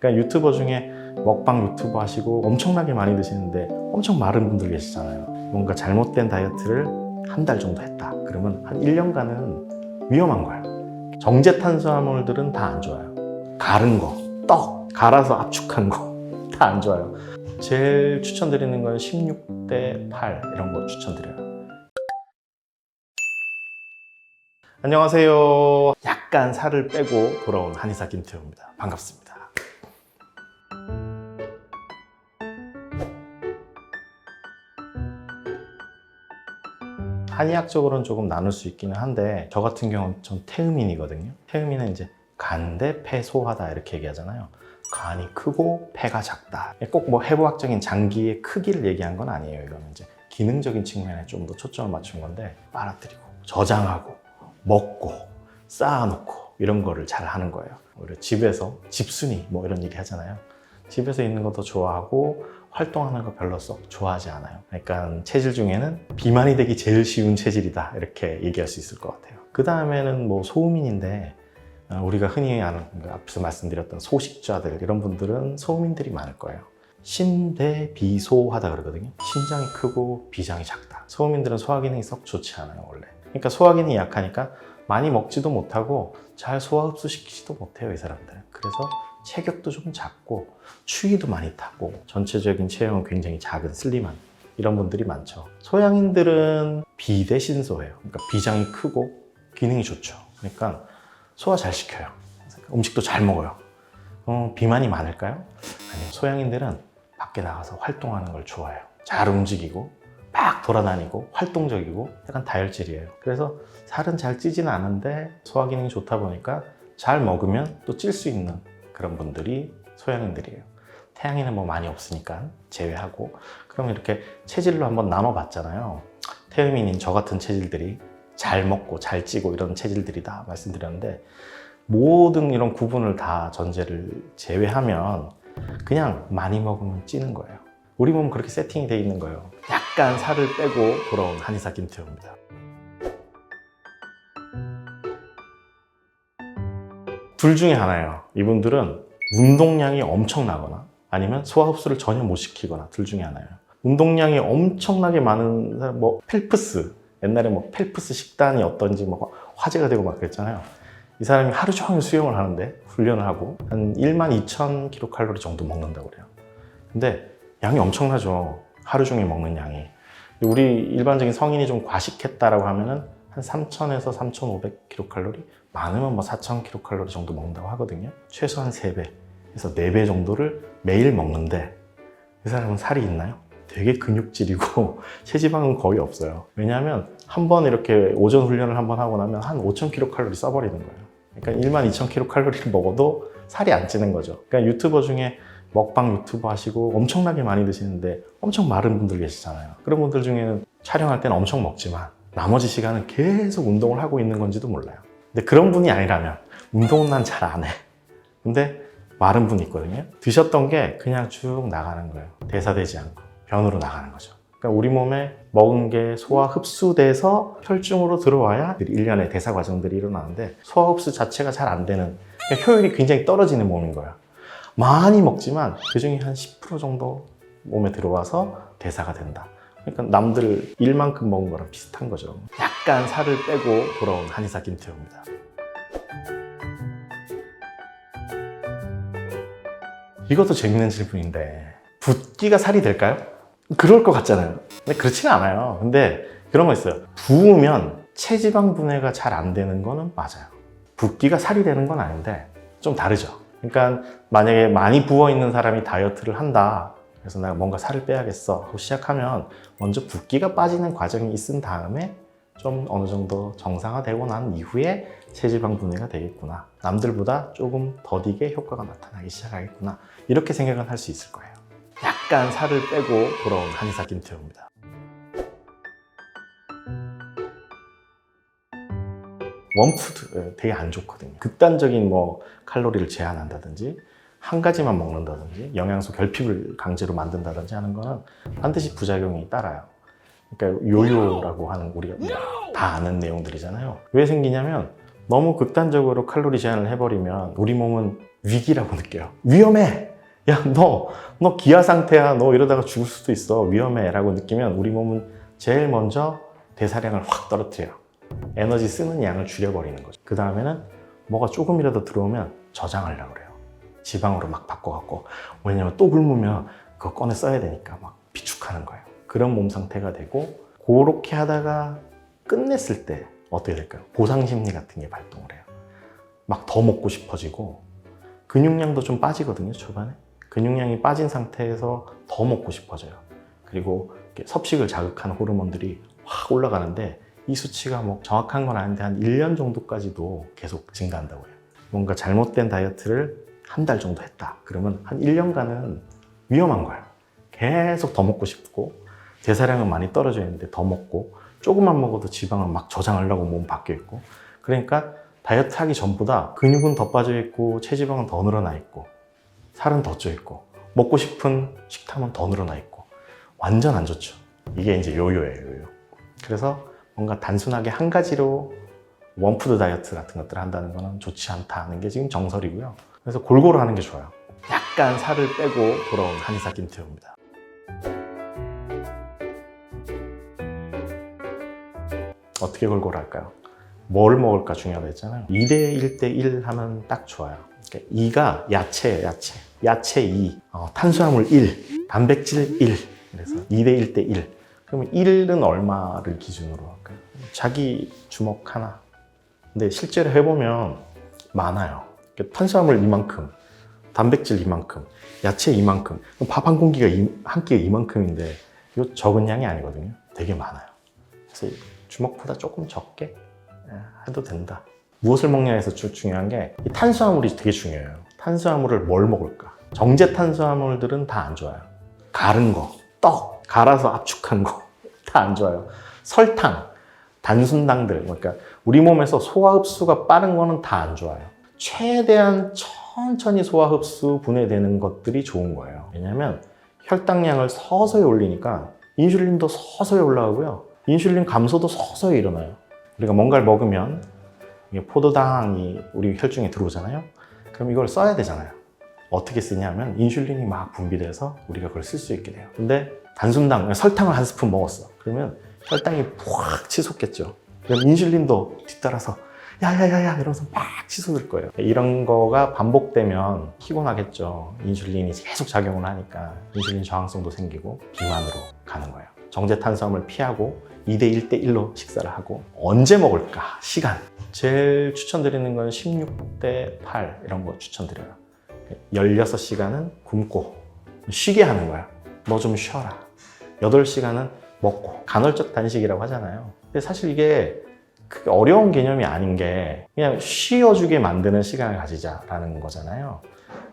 그러니까 유튜버 중에 먹방 유튜버 하시고 엄청나게 많이 드시는데 엄청 마른 분들 계시잖아요. 뭔가 잘못된 다이어트를 한 달 정도 했다. 그러면 한 1년간은 위험한 거예요. 정제 탄수화물들은 다 안 좋아요. 갈은 거, 떡, 갈아서 압축한 거 다 안 좋아요. 제일 추천드리는 건 16대 8 이런 거 추천드려요. 안녕하세요. 약간 살을 빼고 돌아온 한의사 김태호입니다. 반갑습니다. 한의학적으로는 조금 나눌 수 있기는 한데 저 같은 경우는 전 태음인이거든요. 태음인은 이제 간대 폐소하다 이렇게 얘기하잖아요. 간이 크고 폐가 작다. 꼭 뭐 해부학적인 장기의 크기를 얘기한 건 아니에요. 이거는 이제 기능적인 측면에 좀 더 초점을 맞춘 건데 빨아들이고 저장하고 먹고 쌓아놓고 이런 거를 잘 하는 거예요. 오히려 집에서 집순이 뭐 이런 얘기 하잖아요. 집에서 있는 것도 좋아하고 활동하는 거 별로 썩 좋아하지 않아요. 그러니까 체질 중에는 비만이 되기 제일 쉬운 체질이다 이렇게 얘기할 수 있을 것 같아요. 그 다음에는 뭐 소음인인데 우리가 흔히 아는 앞에서 말씀드렸던 소식자들 이런 분들은 소음인들이 많을 거예요. 심대비소하다 그러거든요. 심장이 크고 비장이 작다. 소음인들은 소화기능이 썩 좋지 않아요 원래. 그러니까 소화기능이 약하니까 많이 먹지도 못하고 잘 소화 흡수시키지도 못해요 이 사람들은. 그래서 체격도 좀 작고 추위도 많이 타고 전체적인 체형은 굉장히 작은 슬림한 이런 분들이 많죠. 소양인들은 비대신소예요. 그러니까 비장이 크고 기능이 좋죠. 그러니까 소화 잘 시켜요. 음식도 잘 먹어요. 비만이 많을까요? 아니요. 소양인들은 밖에 나가서 활동하는 걸 좋아해요. 잘 움직이고 막 돌아다니고 활동적이고 약간 다혈질이에요. 그래서 살은 잘 찌지는 않은데 소화 기능이 좋다 보니까 잘 먹으면 또 찔 수 있는 그런 분들이 소양인들이에요. 태양인은 뭐 많이 없으니까 제외하고. 그럼 이렇게 체질로 한번 나눠봤잖아요. 태음인인 저 같은 체질들이 잘 먹고 잘 찌고 이런 체질들이다 말씀드렸는데 모든 이런 구분을 다 전제를 제외하면 그냥 많이 먹으면 찌는 거예요. 우리 몸은 그렇게 세팅이 돼 있는 거예요. 약간 살을 빼고 돌아온 한의사 김태호입니다. 둘 중에 하나예요. 이분들은 운동량이 엄청나거나 아니면 소화 흡수를 전혀 못 시키거나 둘 중에 하나예요. 운동량이 엄청나게 많은 사람, 뭐 펠프스, 옛날에 뭐 펠프스 식단이 어떤지 뭐 화제가 되고 막 그랬잖아요. 이 사람이 하루 종일 수영을 하는데 훈련을 하고 한 12,000kcal 정도 먹는다고 그래요. 근데 양이 엄청나죠. 하루 종일 먹는 양이. 우리 일반적인 성인이 좀 과식했다라고 하면은 한 3,000에서 3,500kcal, 많으면 뭐 4,000kcal 정도 먹는다고 하거든요. 최소한 3배에서 4배 정도를 매일 먹는데 이 사람은 살이 있나요? 되게 근육질이고 체지방은 거의 없어요. 왜냐하면 한번 이렇게 오전 훈련을 한번 하고 나면 한 5,000kcal 써버리는 거예요. 그러니까 12,000kcal를 먹어도 살이 안 찌는 거죠. 그러니까 유튜버 중에 먹방 유튜버 하시고 엄청나게 많이 드시는데 엄청 마른 분들 계시잖아요. 그런 분들 중에는 촬영할 때는 엄청 먹지만 나머지 시간은 계속 운동을 하고 있는 건지도 몰라요. 근데 그런 분이 아니라면 운동은 난 잘 안 해. 근데 마른 분이 있거든요. 드셨던 게 그냥 쭉 나가는 거예요. 대사되지 않고 변으로 나가는 거죠. 그러니까 우리 몸에 먹은 게 소화 흡수돼서 혈중으로 들어와야 1년의 대사 과정들이 일어나는데 소화 흡수 자체가 잘 안 되는, 그러니까 효율이 굉장히 떨어지는 몸인 거예요. 많이 먹지만 그중에 한 10% 정도 몸에 들어와서 대사가 된다. 그러니까 남들 일만큼 먹은 거랑 비슷한 거죠. 약간 살을 빼고 돌아온 한의사 김태호입니다. 이것도 재밌는 질문인데 붓기가 살이 될까요? 그럴 것 같잖아요. 근데 그렇지는 않아요. 근데 그런 거 있어요. 부으면 체지방 분해가 잘 안 되는 거는 맞아요. 붓기가 살이 되는 건 아닌데 좀 다르죠. 그러니까 만약에 많이 부어있는 사람이 다이어트를 한다, 그래서 내가 뭔가 살을 빼야겠어 하고 시작하면 먼저 붓기가 빠지는 과정이 있은 다음에 좀 어느 정도 정상화되고 난 이후에 체지방 분해가 되겠구나, 남들보다 조금 더디게 효과가 나타나기 시작하겠구나, 이렇게 생각은 할 수 있을 거예요. 약간 살을 빼고 돌아온 한의사 김태호입니다. 원푸드 되게 안 좋거든요. 극단적인 뭐 칼로리를 제한한다든지 한 가지만 먹는다든지 영양소 결핍을 강제로 만든다든지 하는 거는 반드시 부작용이 따라요. 그러니까 요요라고 하는 우리가 다 아는 내용들이잖아요. 왜 생기냐면 너무 극단적으로 칼로리 제한을 해버리면 우리 몸은 위기라고 느껴요. 위험해! 야, 너 기아 상태야. 너 이러다가 죽을 수도 있어. 위험해. 라고 느끼면 우리 몸은 제일 먼저 대사량을 확 떨어뜨려요. 에너지 쓰는 양을 줄여버리는 거죠. 그 다음에는 뭐가 조금이라도 들어오면 저장하려고 그래요. 지방으로 막 바꿔갖고. 왜냐면 또 굶으면 그거 꺼내 써야 되니까 막 비축하는 거예요. 그런 몸 상태가 되고, 그렇게 하다가 끝냈을 때 어떻게 될까요? 보상심리 같은 게 발동을 해요. 막 더 먹고 싶어지고, 근육량도 좀 빠지거든요, 초반에. 근육량이 빠진 상태에서 더 먹고 싶어져요. 그리고 섭식을 자극하는 호르몬들이 확 올라가는데, 이 수치가 뭐 정확한 건 아닌데 한 1년 정도까지도 계속 증가한다고 해요. 뭔가 잘못된 다이어트를 한 달 정도 했다. 그러면 한 1년간은 위험한 거예요. 계속 더 먹고 싶고, 대사량은 많이 떨어져 있는데 더 먹고, 조금만 먹어도 지방을 막 저장하려고 몸 바뀌어 있고, 그러니까 다이어트 하기 전보다 근육은 더 빠져 있고, 체지방은 더 늘어나 있고, 살은 더 쪄 있고, 먹고 싶은 식탐은 더 늘어나 있고, 완전 안 좋죠. 이게 이제 요요예요, 요요. 그래서 뭔가 단순하게 한 가지로 원푸드 다이어트 같은 것들을 한다는 거는 좋지 않다는 게 지금 정설이고요. 그래서 골고루 하는 게 좋아요. 약간 살을 빼고 돌아온 한의사 김태호입니다. 어떻게 골고루 할까요? 뭘 먹을까 중요하다 했잖아요. 2대 1대 1 하면 딱 좋아요. 2가 야채예요, 야채. 야채 2, 탄수화물 1, 단백질 1. 그래서 2대 1대 1. 그러면 1은 얼마를 기준으로 할까요? 자기 주먹 하나. 근데 실제로 해보면 많아요. 탄수화물 이만큼, 단백질 이만큼, 야채 이만큼. 밥 한 공기가 한 끼에 이만큼인데 이거 적은 양이 아니거든요. 되게 많아요. 그래서 주먹보다 조금 적게 해도 된다. 무엇을 먹냐에서 중요한 게 이 탄수화물이 되게 중요해요. 탄수화물을 뭘 먹을까? 정제 탄수화물들은 다 안 좋아요. 갈은 거, 떡, 갈아서 압축한 거 다 안 좋아요. 설탕, 단순당들, 그러니까 우리 몸에서 소화 흡수가 빠른 거는 다 안 좋아요. 최대한 천천히 소화 흡수 분해되는 것들이 좋은 거예요. 왜냐하면 혈당량을 서서히 올리니까 인슐린도 서서히 올라가고요. 인슐린 감소도 서서히 일어나요. 우리가 뭔가를 먹으면 포도당이 우리 혈중에 들어오잖아요. 그럼 이걸 써야 되잖아요. 어떻게 쓰냐면 인슐린이 막 분비돼서 우리가 그걸 쓸 수 있게 돼요. 근데 단순당, 설탕을 한 스푼 먹었어. 그러면 혈당이 확 치솟겠죠. 그럼 인슐린도 뒤따라서 야야야야 이러면서 막 치솟을 거예요. 이런 거가 반복되면 피곤하겠죠. 인슐린이 계속 작용을 하니까 인슐린 저항성도 생기고 비만으로 가는 거예요. 정제 탄수화물 피하고 2대 1대 1로 식사를 하고, 언제 먹을까? 시간. 제일 추천드리는 건 16대 8 이런 거 추천드려요. 16시간은 굶고 쉬게 하는 거야. 너 좀 쉬어라. 8시간은 먹고. 간헐적 단식이라고 하잖아요. 근데 사실 이게 그게 어려운 개념이 아닌 게 그냥 쉬어주게 만드는 시간을 가지자라는 거잖아요.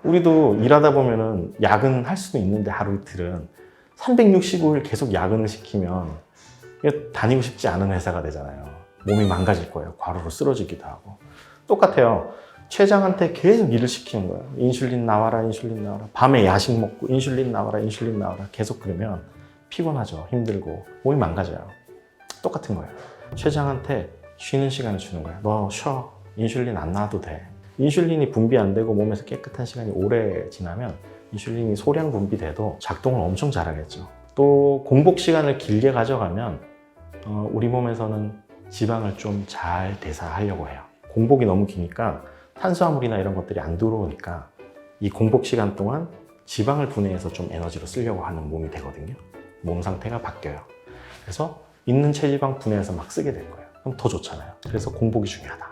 우리도 일하다 보면은 야근할 수도 있는데 하루 이틀은 365일 계속 야근을 시키면 다니고 싶지 않은 회사가 되잖아요. 몸이 망가질 거예요. 과로로 쓰러지기도 하고. 똑같아요. 췌장한테 계속 일을 시키는 거예요. 인슐린 나와라, 인슐린 나와라. 밤에 야식 먹고 인슐린 나와라, 인슐린 나와라. 계속 그러면 피곤하죠. 힘들고 몸이 망가져요. 똑같은 거예요. 췌장한테 쉬는 시간을 주는 거예요. 너 쉬어. 인슐린 안 나와도 돼. 인슐린이 분비 안 되고 몸에서 깨끗한 시간이 오래 지나면 인슐린이 소량 분비돼도 작동을 엄청 잘하겠죠. 또 공복 시간을 길게 가져가면 우리 몸에서는 지방을 좀 잘 대사하려고 해요. 공복이 너무 기니까 탄수화물이나 이런 것들이 안 들어오니까 이 공복 시간 동안 지방을 분해해서 좀 에너지로 쓰려고 하는 몸이 되거든요. 몸 상태가 바뀌어요. 그래서 있는 체지방 분해해서 막 쓰게 될 거예요. 그럼 더 좋잖아요. 그래서 공복이 중요하다.